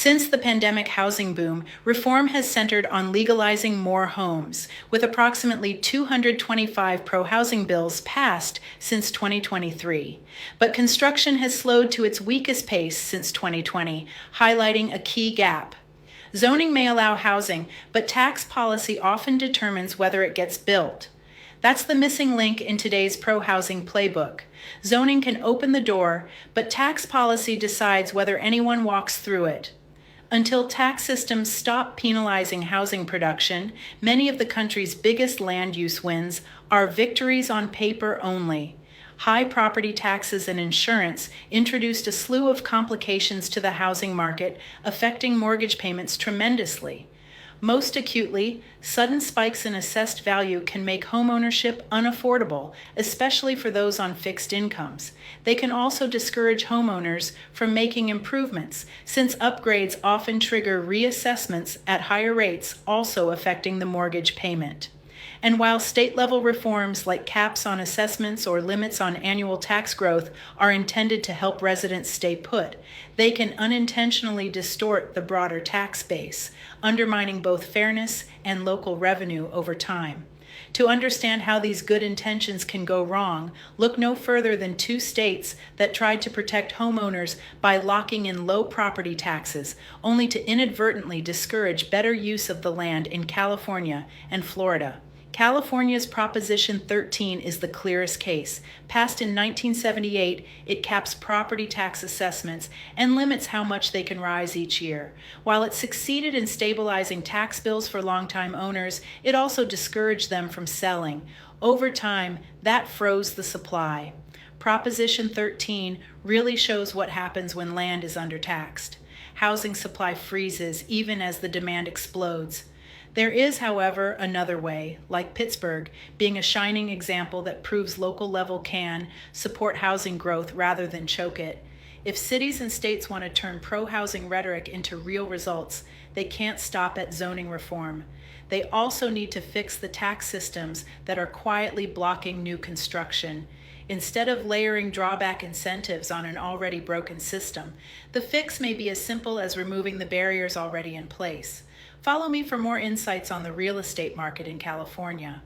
Since the pandemic housing boom, reform has centered on legalizing more homes, with approximately 225 pro-housing bills passed since 2023. But construction has slowed to its weakest pace since 2020, highlighting a key gap. Zoning may allow housing, but tax policy often determines whether it gets built. That's the missing link in today's pro-housing playbook. Zoning can open the door, but tax policy decides whether anyone walks through it. Until tax systems stop penalizing housing production, many of the country's biggest land use wins are victories on paper only. High property taxes and insurance introduced a slew of complications to the housing market, affecting mortgage payments tremendously. Most acutely, sudden spikes in assessed value can make homeownership unaffordable, especially for those on fixed incomes. They can also discourage homeowners from making improvements, since upgrades often trigger reassessments at higher rates, also affecting the mortgage payment. And while state-level reforms like caps on assessments or limits on annual tax growth are intended to help residents stay put, they can unintentionally distort the broader tax base, undermining both fairness and local revenue over time. To understand how these good intentions can go wrong, look no further than two states that tried to protect homeowners by locking in low property taxes, only to inadvertently discourage better use of the land in California and Florida. California's Proposition 13 is the clearest case. Passed in 1978, it caps property tax assessments and limits how much they can rise each year. While it succeeded in stabilizing tax bills for longtime owners, it also discouraged them from selling. Over time, that froze the supply. Proposition 13 really shows what happens when land is undertaxed. Housing supply freezes even as the demand explodes. There is, however, another way, like Pittsburgh, being a shining example that proves local level can support housing growth rather than choke it. If cities and states want to turn pro-housing rhetoric into real results, they can't stop at zoning reform. They also need to fix the tax systems that are quietly blocking new construction. Instead of layering drawback incentives on an already broken system, the fix may be as simple as removing the barriers already in place. Follow me for more insights on the real estate market in California.